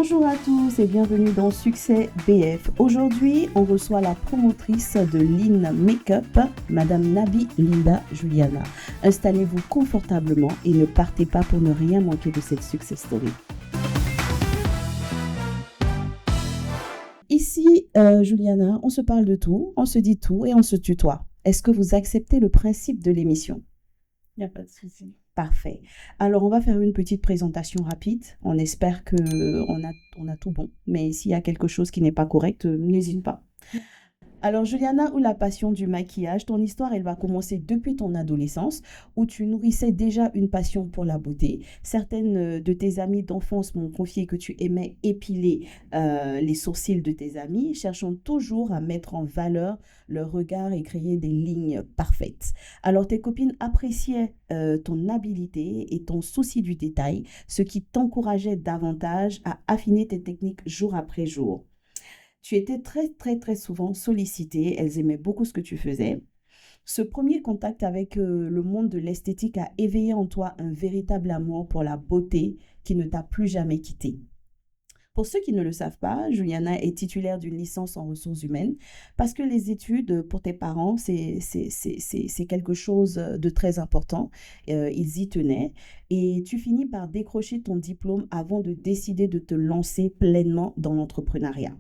Bonjour à tous et bienvenue dans Succès BF. Aujourd'hui, on reçoit la promotrice de Lean Makeup, Madame Nabi Linda Juliana. Installez-vous confortablement et ne partez pas pour ne rien manquer de cette success story. Ici, Juliana, on se parle de tout, on se dit tout et on se tutoie. Est-ce que vous acceptez le principe de l'émission? Il n'y a pas de souci. Parfait. Alors, on va faire une petite présentation rapide. On espère qu'on a tout bon. Mais s'il y a quelque chose qui n'est pas correct, n'hésite pas. Alors, Juliana, ou la passion du maquillage, ton histoire, elle va commencer depuis ton adolescence, où tu nourrissais déjà une passion pour la beauté. Certaines de tes amies d'enfance m'ont confié que tu aimais épiler les sourcils de tes amis, cherchant toujours à mettre en valeur leur regard et créer des lignes parfaites. Alors, tes copines appréciaient ton habileté et ton souci du détail, ce qui t'encourageait davantage à affiner tes techniques jour après jour. Tu étais très souvent sollicitée. Elles aimaient beaucoup ce que tu faisais. Ce premier contact avec le monde de l'esthétique a éveillé en toi un véritable amour pour la beauté qui ne t'a plus jamais quitté. Pour ceux qui ne le savent pas, Juliana est titulaire d'une licence en ressources humaines parce que les études, pour tes parents, c'est quelque chose de très important. Ils y tenaient. Et tu finis par décrocher ton diplôme avant de décider de te lancer pleinement dans l'entrepreneuriat.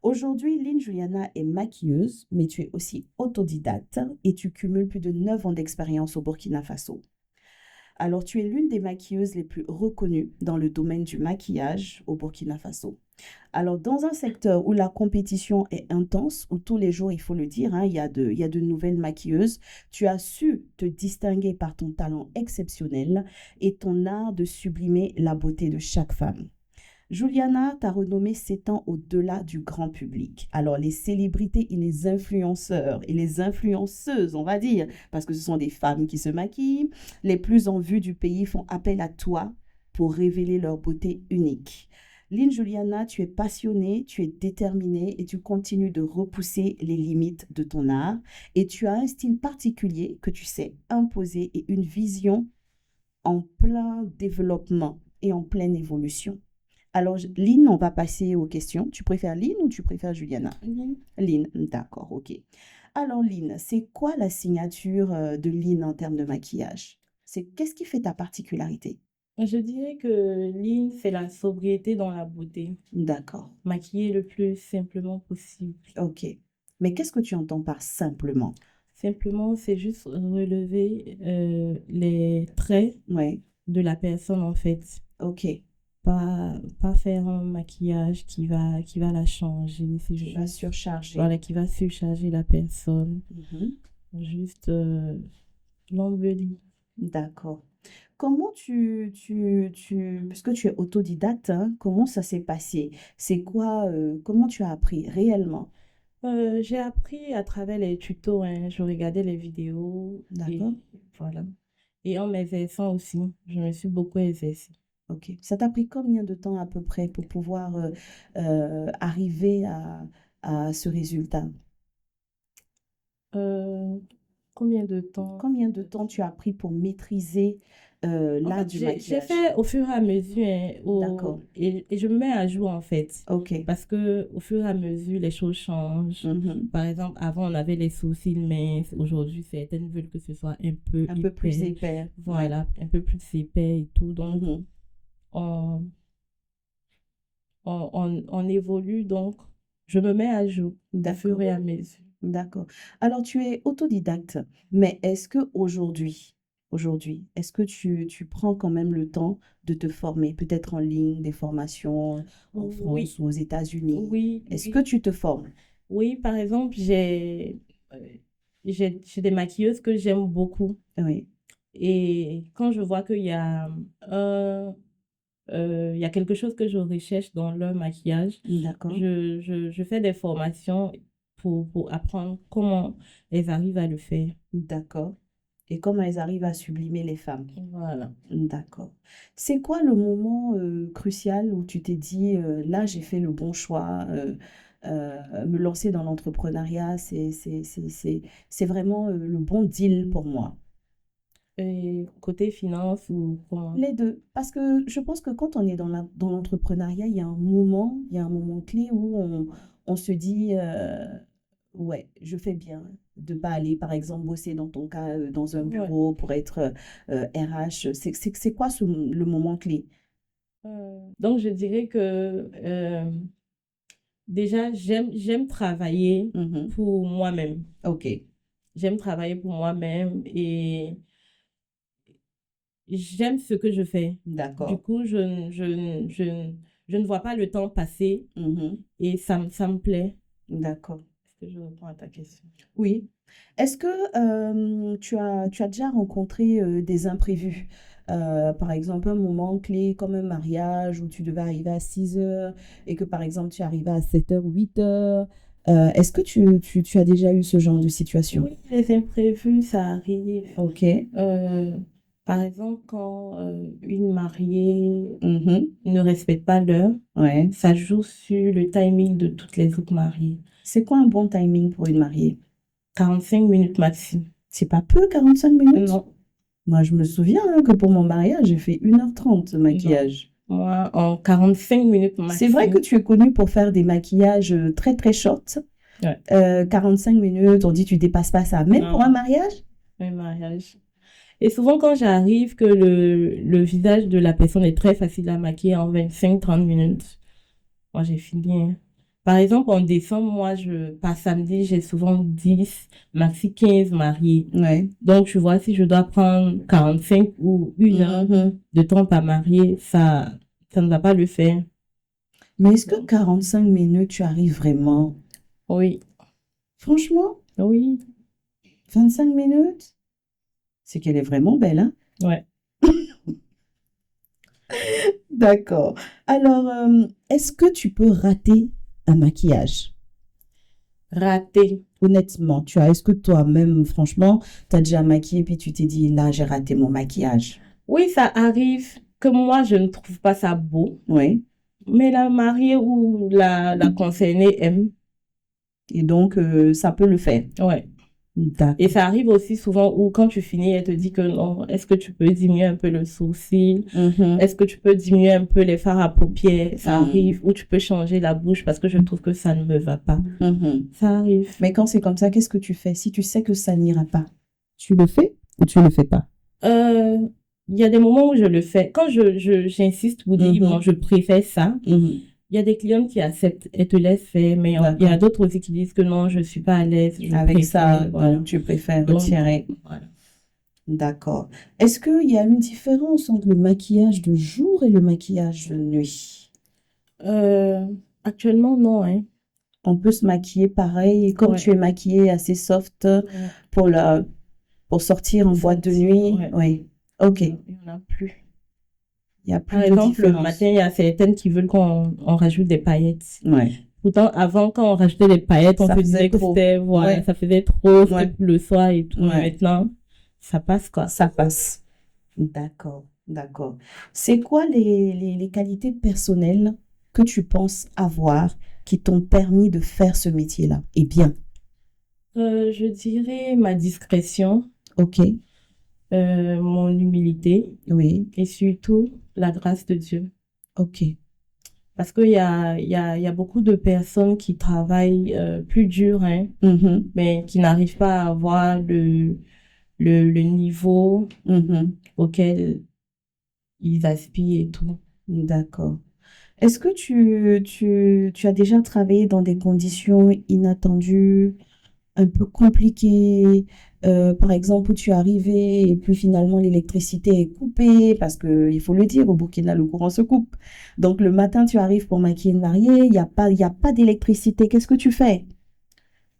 Aujourd'hui, Lynn Juliana est maquilleuse, mais tu es aussi autodidacte et tu cumules plus de 9 ans d'expérience au Burkina Faso. Alors, tu es l'une des maquilleuses les plus reconnues dans le domaine du maquillage au Burkina Faso. Alors, dans un secteur où la compétition est intense, où tous les jours, il faut le dire, il y a de nouvelles maquilleuses, tu as su te distinguer par ton talent exceptionnel et ton art de sublimer la beauté de chaque femme. Juliana, ta renommée s'étend au-delà du grand public. Alors, les célébrités et les influenceurs et les influenceuses, on va dire, parce que ce sont des femmes qui se maquillent, les plus en vue du pays font appel à toi pour révéler leur beauté unique. Lynn Juliana, tu es passionnée, tu es déterminée et tu continues de repousser les limites de ton art. Et tu as un style particulier que tu sais imposer et une vision en plein développement et en pleine évolution. Alors, Lynn, on va passer aux questions. Tu préfères Lynn ou tu préfères Juliana? Lynn, d'accord, ok. Alors, Lynn, c'est quoi la signature de Lynn en termes de maquillage? Qu'est-ce qui fait ta particularité? Je dirais que Lean, c'est la sobriété dans la beauté. D'accord, Maquiller le plus simplement possible. ok. Mais qu'est-ce que tu entends par simplement? Simplement, c'est juste relever les traits Oui, de la personne, en fait. ok. Pas faire un maquillage qui va la changer. C'est Tu vas juste, surcharger. voilà, qui va surcharger la personne. Mhm. Juste l'embellir. D'accord. Comment puisque tu es autodidacte, hein, comment ça s'est passé? C'est quoi, comment tu as appris réellement? J'ai appris à travers les tutos, hein. Je regardais les vidéos D'accord, et voilà. Et en m'exerçant aussi, je me suis beaucoup exercée. ok. Ça t'a pris combien de temps à peu près pour pouvoir arriver à ce résultat? Euh, Combien de temps? Combien de temps tu as pris pour maîtriser En l'art fait, du j'ai maquillage? fait au fur et à mesure, hein, D'accord, et je me mets à jour en fait. ok. Parce que au fur et à mesure, les choses changent. Mhm. Par exemple, avant, on avait les sourcils minces. Aujourd'hui, certaines veulent que ce soit un peu Un peu plus épais. épais. Ouais. Voilà, un peu plus épais et tout. Donc, Mhm. on, on évolue. Donc, je me mets à jour au fur D'accord, et à mesure. d'accord. Alors, tu es autodidacte, mais est-ce que aujourd'hui, est-ce que tu prends quand même le temps de te former, peut-être en ligne, des formations en France Oui, ou aux États-Unis? oui, Est-ce que oui. tu te formes? Oui, par exemple, j'ai des maquilleuses que j'aime beaucoup. Oui, Et quand je vois qu'il y a il y a quelque chose que je recherche dans leur maquillage, d'accord, je fais des formations pour apprendre comment elles arrivent à le faire. d'accord. Et comment elles arrivent à sublimer les femmes? Voilà. D'accord. C'est quoi le moment crucial où tu t'es dit, là, j'ai fait le bon choix, me lancer dans l'entrepreneuriat, c'est vraiment le bon deal pour moi. Et côté finance ou comment? Les deux. Parce que je pense que quand on est dans l'entrepreneuriat, il y a un moment clé où on se dit, ouais, je fais bien de pas aller, par exemple, bosser dans ton cas, dans un Ouais. bureau pour être RH. C'est quoi le moment clé? Donc, je dirais que déjà, j'aime travailler Mhm. pour moi-même. Ok, J'aime travailler pour moi-même et j'aime ce que je fais. Du d'accord. coup, je ne vois pas le temps passer Mhm. et ça me plaît. D'accord. Est-ce que je réponds à ta question? Oui. Est-ce que tu as déjà rencontré des imprévus? Par exemple, un moment clé comme un mariage où tu devais arriver à 6 heures et que par exemple tu arrivais à 7 heures ou 8 heures. Est-ce que tu as déjà eu ce genre de situation? Oui, les imprévus, ça arrive. Ok. Euh, Par exemple, quand une mariée Mhm. ne respecte pas l'heure, Ouais. ça joue sur le timing de toutes les autres mariées. C'est quoi un bon timing pour une mariée? 45 minutes maximum. C'est pas peu, 45 minutes? Non, Moi, je me souviens hein, que pour mon mariage, j'ai fait 1h30 de non. maquillage. Moi, en 45 minutes C'est vrai que maximum. tu es connue pour faire des maquillages très très short. Ouais. 45 minutes, on dit tu dépasses pas ça. Même pour un Non, mariage? un mariage. Et souvent, quand j'arrive, que le visage de la personne est très facile à maquiller en 25-30 minutes, moi, j'ai fini, hein. Par exemple, en décembre, moi, par samedi, j'ai souvent 10, maxi 15 mariés. Ouais. Donc, tu vois, si je dois prendre 45 ou 1 heure Mhm. de temps par marié, ça ne va pas le faire. Mais est-ce que Donc, 45 minutes, tu arrives vraiment? oui, Franchement, oui, 25 minutes? C'est qu'elle est vraiment belle, hein? ouais. D'accord. Alors, est-ce que tu peux rater un maquillage? Raté. Honnêtement, est-ce que toi-même, franchement, tu as déjà maquillé puis tu t'es dit, là, j'ai raté mon maquillage? Oui, ça arrive que moi, je ne trouve pas ça beau, Oui. mais la mariée ou la concernée aime. Et donc, ça peut le faire. Ouais. Et D'accord. ça arrive aussi souvent où quand tu finis, elle te dit que non, est-ce que tu peux diminuer un peu le sourcil? Mhm. Est-ce que tu peux diminuer un peu les fards à paupières? Ça Mhm. arrive. Ou tu peux changer la bouche parce que je trouve que ça ne me va pas. Mhm. Ça arrive. Mais quand c'est comme ça, qu'est-ce que tu fais? Si tu sais que ça n'ira pas, tu le fais ou tu le fais pas? Euh, Il y a des moments où je le fais. Quand j'insiste pour dire, bon, Mhm. je préfère ça, Mhm. il y a des clientes qui acceptent et te laissent faire, mais il y a D'accord. d'autres aussi qui disent que non, je suis pas à l'aise, je Avec ça, préfère, voilà. donc tu préfères Donc, retirer. voilà. D'accord. Est-ce qu'il y a une différence entre le maquillage de jour et le maquillage de nuit? Euh, Actuellement, non, hein. On peut se maquiller pareil, comme tu Ouais. es maquillée assez soft Ouais. pour pour sortir en Pour boîte de sortir, nuit. ouais. Oui. Ok. Il n'y en a plus. Il n'y a Par plus de exemple, le matin, différence. il y a certaines qui veulent qu'on rajoute des paillettes. Ouais. Pourtant, avant, quand on rajoutait des paillettes, on Ça se faisait disait que trop. c'était, voilà, Ouais. ça faisait trop, c'était Ouais. pour le soir et tout. Mais Ouais. maintenant, ça passe, quoi. Ça passe. D'accord. D'accord. C'est quoi les qualités personnelles que tu penses avoir qui t'ont permis de faire ce métier-là? Eh bien. Je dirais ma discrétion, Ok. mon humilité Oui. et surtout la grâce de Dieu. Ok. Parce il y a beaucoup de personnes qui travaillent plus dur, hein, Mhm. mais qui n'arrivent pas à avoir le niveau Mhm. auquel ils aspirent et tout. D'accord. Est-ce que tu as déjà travaillé dans des conditions inattendues, un peu compliquées, par exemple où tu es arrivé et puis finalement l'électricité est coupée, parce que il faut le dire, au Burkina, le courant se coupe. Donc le matin, tu arrives pour maquiller une mariée, il y a pas d'électricité. Qu'est-ce que tu fais?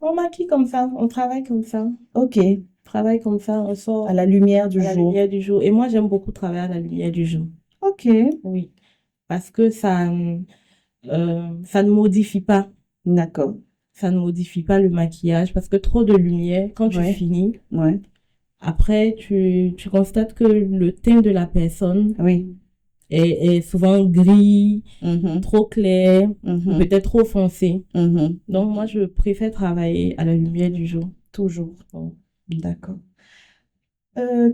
On maquille comme ça, on travaille comme ça. On Ok, travaille comme ça, on à sort la lumière du à la jour. lumière du jour. Et moi, j'aime beaucoup travailler à la lumière du jour. Ok, Oui, parce que ça ne modifie pas. d'accord. Ça ne modifie pas le maquillage parce que trop de lumière, quand tu Ouais, finis, ouais, après, tu constates que le teint de la personne oui. est souvent gris, Mhm, trop clair, ou mhm, peut-être trop foncé. mhm. Donc, moi, je préfère travailler à la lumière du jour. Toujours. Bon. D'accord.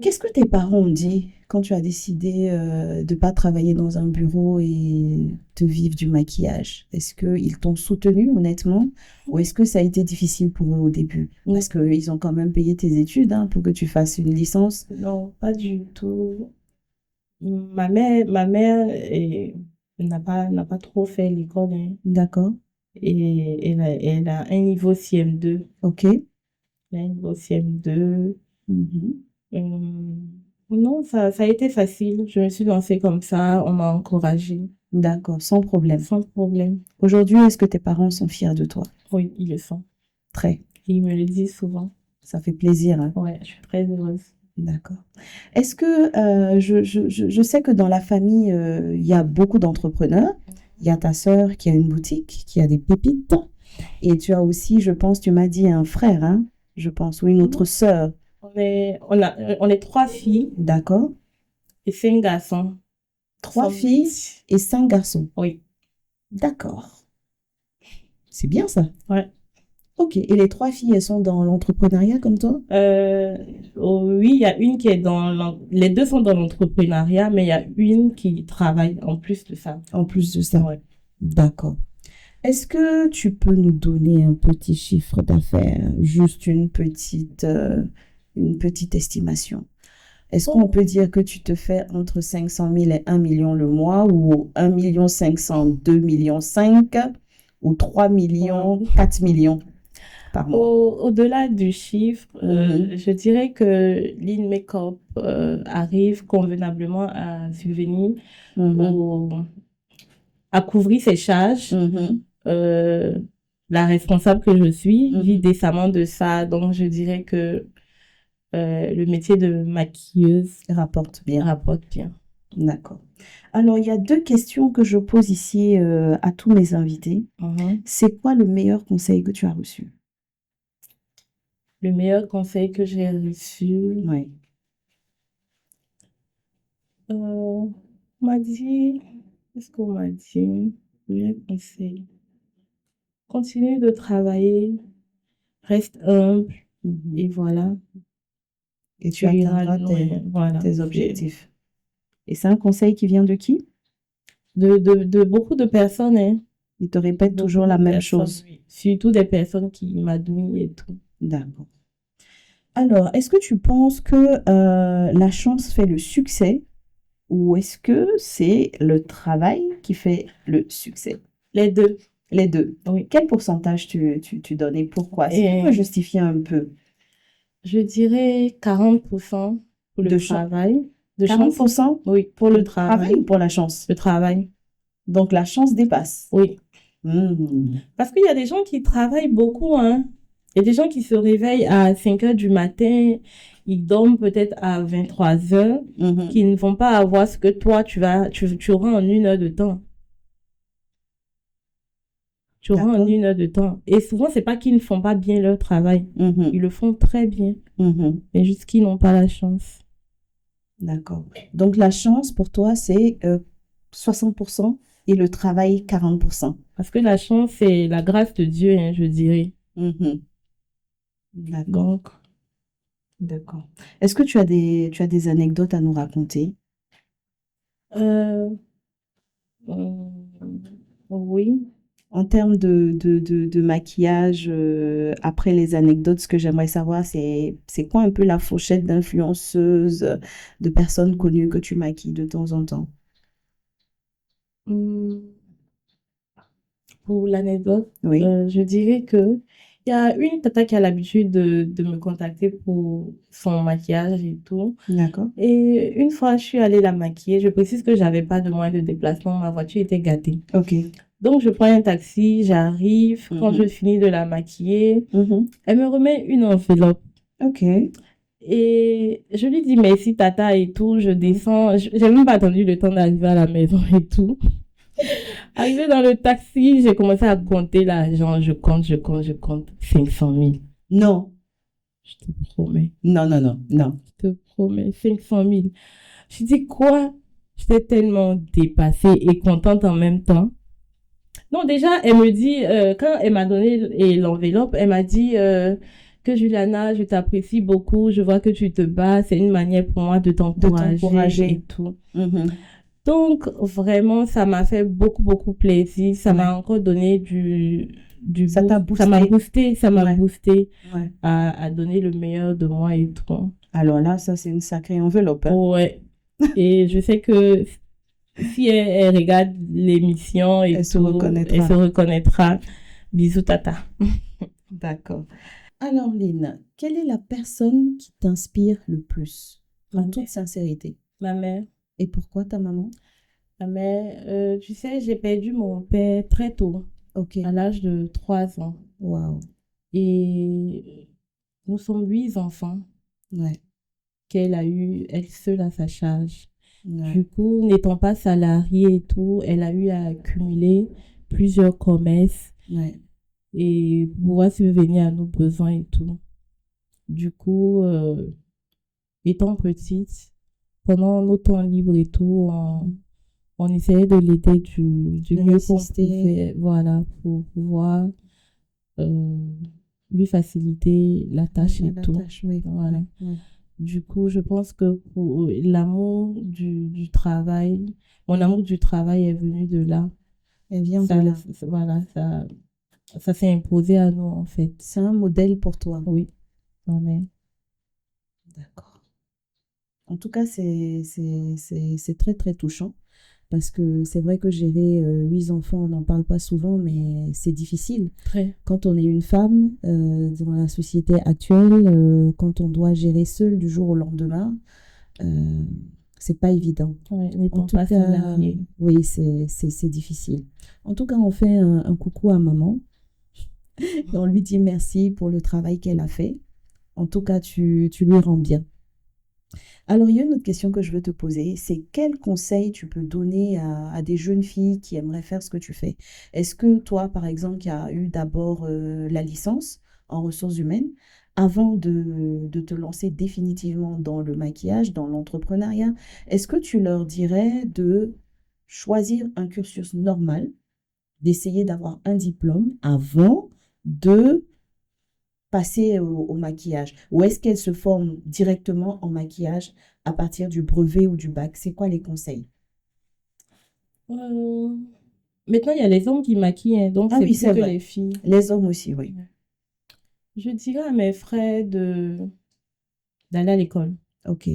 Qu'est-ce que tes parents ont dit quand tu as décidé de pas travailler dans un bureau et de vivre du maquillage? Est-ce qu'ils t'ont soutenu honnêtement ou est-ce que ça a été difficile pour eux au début? Parce qu'ils ont quand même payé tes études hein, pour que tu fasses une licence. Non, pas du tout. Ma mère n'a pas trop fait l'école, hein. D'accord. Et elle a un niveau CM2. Ok. Elle a un niveau CM2. Mhm. Non, ça a été facile. Je me suis lancée comme ça. On m'a encouragée. D'accord, sans problème. Sans problème. Aujourd'hui, est-ce que tes parents sont fiers de toi? Oui, ils le sont. Très. Et ils me le disent souvent. Ça fait plaisir, hein? Ouais, je suis très heureuse. D'accord. Est-ce que je sais que dans la famille, il y a beaucoup d'entrepreneurs. Il y a ta sœur qui a une boutique, qui a des pépites. Et tu as aussi, je pense, tu m'as dit un frère, hein? Je pense, ou une autre sœur. On est 3 filles D'accord. et 5 garçons. 3 filles et 5 garçons. Oui. D'accord. C'est bien ça. Ouais. Ok. Et les 3 filles, elles sont dans l'entrepreneuriat comme toi? Oui, il y a une qui est les deux sont dans l'entrepreneuriat, mais il y a une qui travaille en plus de ça. En plus de ça. Ouais. D'accord. Est-ce que tu peux nous donner un petit chiffre d'affaires, juste une petite estimation? Est-ce qu'on peut dire que tu te fais entre 500 000 et 1 million le mois ou 1 500 000, 2 millions 5 ou 3 millions, 4 millions par mois? Au-delà du chiffre, je dirais que Lean Makeup arrive convenablement à subvenir à couvrir ses charges. La responsable que je suis vit décemment de ça, donc je dirais que le métier de maquilleuse Rapporte bien. rapporte bien. D'accord. Alors, il y a 2 questions que je pose ici à tous mes invités. C'est quoi le meilleur conseil que tu as reçu? Le meilleur conseil que j'ai reçu, Oui. on m'a dit, qu'est-ce qu'on m'a dit? Le meilleur conseil. Continue de travailler, reste humble, et voilà. Et tu atteindras tes objectifs. Et c'est un conseil qui vient de qui? De beaucoup de personnes, hein. Ils te répètent toujours la même chose. Oui. Surtout des personnes qui m'admirent et tout. D'accord. Alors, est-ce que tu penses que la chance fait le succès ou est-ce que c'est le travail qui fait le succès? Les deux. Les deux. Oui. Quel pourcentage tu donnes et pourquoi? Si tu peux justifier un peu. Je dirais 40% pour le travail. 40%? Oui, pour le travail. Ou pour la chance? Le travail. Donc, la chance dépasse. Oui. Parce qu'il y a des gens qui travaillent beaucoup, hein. Il y a des gens qui se réveillent à 5 heures du matin, ils dorment peut-être à 23 heures, qui ne vont pas avoir ce que toi, tu auras en 1 heure de temps. Tu auras en 1 heure de temps. Et souvent, c'est pas qu'ils ne font pas bien leur travail. Ils le font très bien. Mais juste qu'ils n'ont pas la chance. D'accord. Donc, la chance, pour toi, c'est 60% et le travail, 40%. Parce que la chance, c'est la grâce de Dieu, hein, je dirais. D'accord. D'accord. Est-ce que tu as des anecdotes à nous raconter? Oui. En termes de maquillage, après les anecdotes, ce que j'aimerais savoir, c'est quoi un peu la fourchette d'influenceuses, de personnes connues que tu maquilles de temps en temps? Pour l'anecdote, Oui. je dirais que il y a une tata qui a l'habitude de me contacter pour son maquillage et tout. D'accord. Et une fois, je suis allée la maquiller. Je précise que j'avais pas de moyen de déplacement. Ma voiture était gâtée. Ok. Donc, je prends un taxi, j'arrive. Quand je finis de la maquiller, elle me remet une enveloppe. Ok. Et je lui dis merci tata et tout. Je descends. J'ai même pas attendu le temps d'arriver à la maison et tout. Arrivé dans le taxi, j'ai commencé à compter l'argent. Je compte. 500 000. Non. Je te promets. Non. Je te promets, 500 000. Je dis quoi? J'étais tellement dépassée et contente en même temps. Non, déjà, elle me dit, quand elle m'a donné l'enveloppe, elle m'a dit, que Juliana, je t'apprécie beaucoup, je vois que tu te bats, c'est une manière pour moi de De t'encourager et t'encourager. tout. Mhm. Donc, vraiment, ça m'a fait beaucoup, beaucoup plaisir. Ça m'a Ouais. encore donné du Ça t'a boost. Ça m'a boosté. boosté, ça m'a Ouais. boosté Ouais. à donner le meilleur de moi et tout. Alors là, ça, c'est une sacrée enveloppe, hein. Ouais. Et je sais que si elle regarde l'émission et Elle se tout, elle se reconnaîtra. reconnaîtra. Bisous, tata. D'accord. Alors, Lynn, quelle est la personne qui t'inspire le plus, Ma en toute mère. sincérité? Ma mère. Et pourquoi ta maman? Ma mère, tu sais, j'ai perdu mon père très tôt, Ok. à l'âge de 3 ans. Waouh. Et nous sommes 8 enfants Ouais. qu'elle a eu, elle seule à sa charge. Ouais. Du coup, n'étant pas salariée et tout, elle a eu à accumuler plusieurs commerces Ouais. et pouvoir subvenir à nos besoins et tout. Du coup, étant petite, pendant nos temps libres et tout, on essayait de l'aider du De mieux qu'on l'assister. pouvait, voilà, pour pouvoir euh, lui faciliter la tâche et La tout. tâche, oui. Voilà. Ouais. Du coup, je pense que pour l'amour du travail, mon amour du travail est venu de là. Elle vient de Ça, là. voilà, ça s'est imposé à nous, en fait. C'est un modèle pour toi. Oui, amen. D'accord. En tout cas, c'est très, très touchant parce que c'est vrai que gérer 8 enfants, on n'en parle pas souvent, mais c'est difficile. Très. Quand on est une femme dans la société actuelle, quand on doit gérer seule du jour au lendemain, euh, c'est pas évident. Ouais, En n'étant tout pas cas, salarié. oui, c'est difficile. En tout cas, on fait un coucou à maman et on lui dit merci pour le travail qu'elle a fait. En tout cas, tu lui rends bien. Alors, il y a une autre question que je veux te poser, c'est quel conseil tu peux donner à des jeunes filles qui aimeraient faire ce que tu fais? Est-ce que toi, par exemple, qui as eu d'abord la licence en ressources humaines, avant de te lancer définitivement dans le maquillage, dans l'entrepreneuriat, est-ce que tu leur dirais de choisir un cursus normal, d'essayer d'avoir un diplôme avant de passer au maquillage? Ou est-ce qu'elle se forme directement en maquillage à partir du brevet ou du bac? C'est quoi les conseils? Euh, Maintenant, il y a les hommes qui maquillent, hein, donc Ah c'est oui, plus c'est que vrai. les filles. Les hommes aussi, oui. Je dirais à mes frères d'aller à l'école, Ok,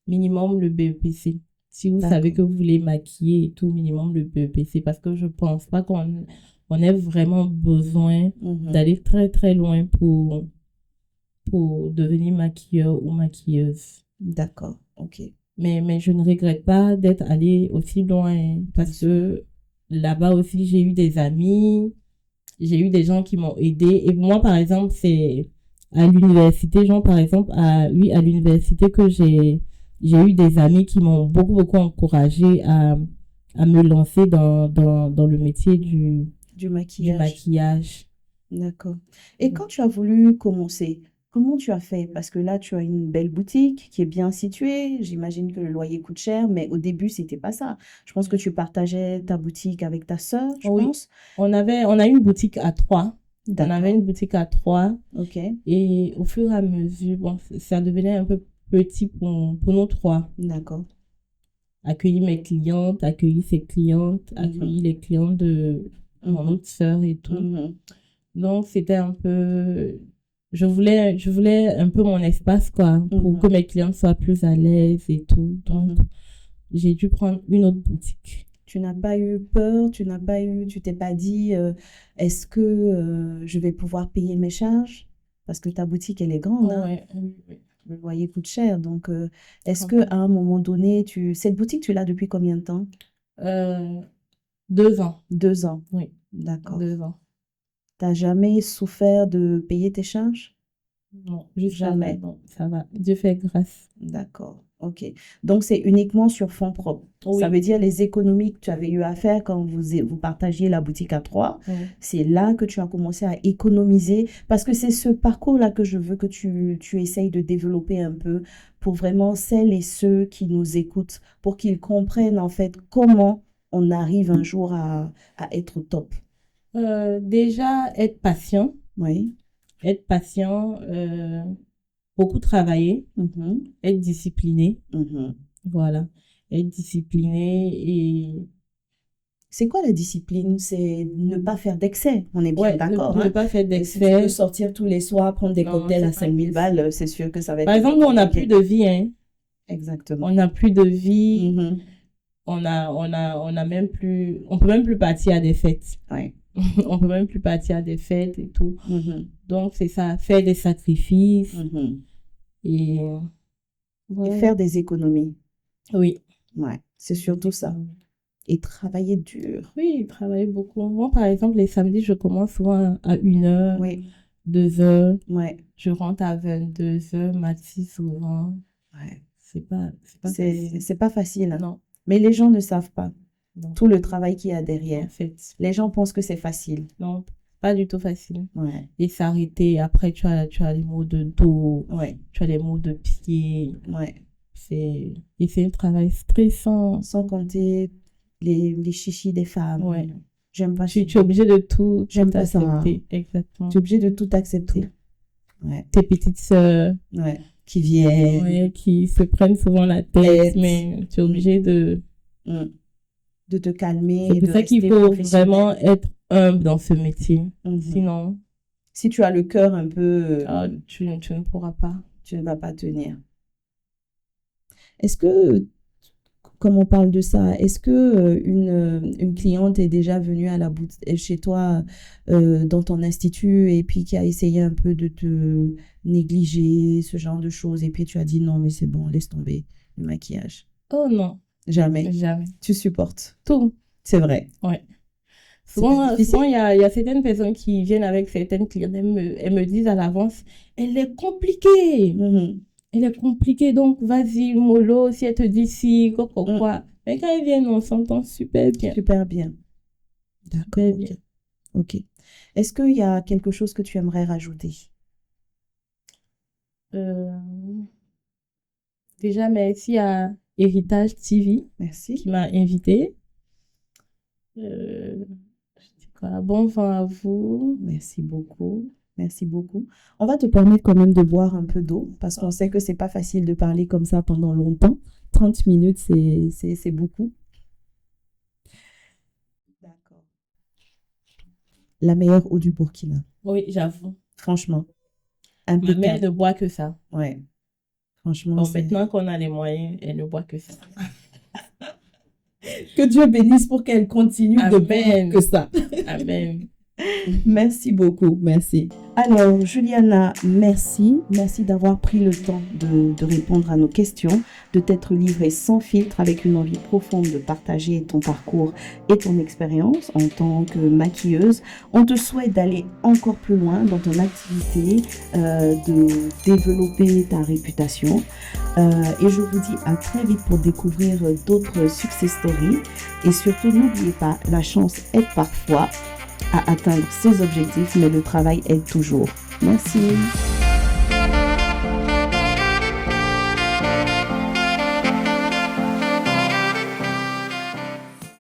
minimum le BEPC. Si vous savez d'accord. que vous voulez maquiller et tout, minimum le BEPC, parce que je pense pas qu'on ait vraiment besoin Mhm. d'aller très très loin pour devenir maquilleur ou maquilleuse. D'accord, ok, Mais je ne regrette pas d'être allée aussi loin, hein, bien parce sûr. que là-bas aussi, j'ai eu des amis, j'ai eu des gens qui m'ont aidé. Et moi, par exemple, c'est à l'université, genre, par exemple, oui, à l'université que j'ai eu des amis qui m'ont beaucoup, beaucoup encouragé à me lancer dans le métier Du du maquillage, maquillage. d'accord. Et quand tu as voulu commencer, comment tu as fait? Parce que là, tu as une belle boutique qui est bien située. J'imagine que le loyer coûte cher, mais au début, c'était pas ça. Je pense que tu partageais ta boutique avec ta sœur, je Oui, pense. on a une boutique à trois. On avait D'accord, une boutique à trois. ok, Et au fur et à mesure, bon, ça devenait un peu petit pour nous trois. d'accord. Accueillir mes clientes, accueillir ses clientes, Mhm, accueillir les clients de mon mhm, autre sœur et tout. mhm. Donc, c'était un peu... Je voulais un peu mon espace, quoi, pour que Mhm. mes clientes soient plus à l'aise et tout. Donc, Mhm. j'ai dû prendre une autre boutique. Tu n'as pas eu peur, tu t'es pas dit, est-ce que je vais pouvoir payer mes charges? Parce que ta boutique, elle est grande, hein. Ouais, oui, oui. Le loyer coûte cher. Donc, est-ce que à Franchement. un moment donné, cette boutique, tu l'as depuis combien de temps? Euh, 2 ans. 2 ans. Oui, D'accord. 2 ans. T'as jamais souffert de payer tes charges? Non, jusqu'à là, Jamais. non, ça va. Dieu fait grâce. D'accord, ok. Donc, c'est uniquement sur fonds propres. Ça veut Oui, dire les économies que tu avais eu à faire quand vous partagiez la boutique à trois. oui. C'est là que tu as commencé à économiser parce que c'est ce parcours-là que je veux que tu essayes de développer un peu pour vraiment celles et ceux qui nous écoutent, pour qu'ils comprennent en fait comment on arrive un jour à être au top. Déjà, être patient. Oui, être patient, beaucoup travailler, Mhm. être discipliné. Mhm. Voilà. Être discipliné et C'est quoi la discipline? C'est ne pas faire d'excès. On est bien ouais, d'accord, ne hein? pas faire Et si tu veux d'excès. sortir tous les soirs, prendre des Non, cocktails à c'est pas 5000 possible. balles, c'est sûr que ça va être Par un peu exemple, nous, on n'a plus compliqué. de vie, hein. Exactement. On n'a plus de vie. Mhm. On a même plus, on peut même plus partir à des fêtes. Ouais. On peut même plus partir à des fêtes et tout. Mhm. Donc, c'est ça, faire des sacrifices Mhm. et Et voilà. faire des économies. Oui. Ouais, c'est surtout ça. Et travailler dur. Oui, travailler beaucoup. Moi, par exemple, les samedis, je commence souvent à 1h, Oui, 2h. ouais, Je rentre à 22h, matin souvent. ouais. C'est pas facile. C'est pas facile, hein. Non, Mais les gens ne savent pas non. tout le travail qu'il y a En derrière. fait, Les gens pensent que c'est facile. non, pas du tout facile. Ouais, Et s'arrêter, après, tu as les maux de dos, ouais, tu as les maux de pied. ouais. Et c'est un travail stressant. Sans compter les chichis des femmes. Ouais. J'aime pas Tu ça. es obligé de tout J'aime pas ça. accepter. Exactement. Tu es obligé de tout accepter. Ouais, Tes petites sœurs, ouais. Qui viennent. ouais, qui se prennent souvent la tête, mais tu es obligé de... Mm. De te calmer C'est et pour de ça qu'il rester faut professionnel. vraiment être humble dans ce métier. Mhm. Sinon, Si tu as le cœur un peu, tu ne pourras pas. tu ne vas pas tenir. Est-ce que, comme on parle de ça, est-ce que une cliente est déjà venue à chez toi dans ton institut et puis qui a essayé un peu de te négliger, ce genre de choses, et puis tu as dit non, mais c'est bon, laisse tomber le maquillage? Oh non, Jamais. jamais. Tu supportes. Tout. C'est vrai. Ouais. C'est pas Souvent, difficile? il y a certaines personnes qui viennent avec certaines clientes, elles me disent à l'avance, elle est compliquée. Mhm. Elle est compliquée, donc vas-y, mollo, si elle te dit si, quoi. Mais quand elles viennent, on s'entend super bien. Super bien. D'accord. Super bien. Ok. Est-ce qu'il y a quelque chose que tu aimerais rajouter? Déjà, merci à Héritage TV Merci. qui m'a invitée. Je dis quoi, bon vent à vous. Merci beaucoup. Merci beaucoup. On va te permettre quand même de boire un peu d'eau parce qu'on sait que c'est pas facile de parler comme ça pendant longtemps. 30 minutes, c'est beaucoup. D'accord. La meilleure eau du Burkina. Oui, j'avoue. Franchement. Ma mère Impeccable. ne boit que ça. Ouais. Franchement, Bon, c'est... maintenant qu'on a les moyens, elle ne boit que ça. Que Dieu bénisse pour qu'elle continue de boire Amen. que ça. Amen. Merci beaucoup, merci. Alors, Juliana, merci. Merci d'avoir pris le temps de répondre à nos questions, de t'être livrée sans filtre avec une envie profonde de partager ton parcours et ton expérience en tant que maquilleuse. On te souhaite d'aller encore plus loin dans ton activité, de développer ta réputation. Et je vous dis à très vite pour découvrir d'autres success stories. Et surtout, n'oubliez pas, la chance aide parfois à atteindre ses objectifs, mais le travail aide toujours. Merci.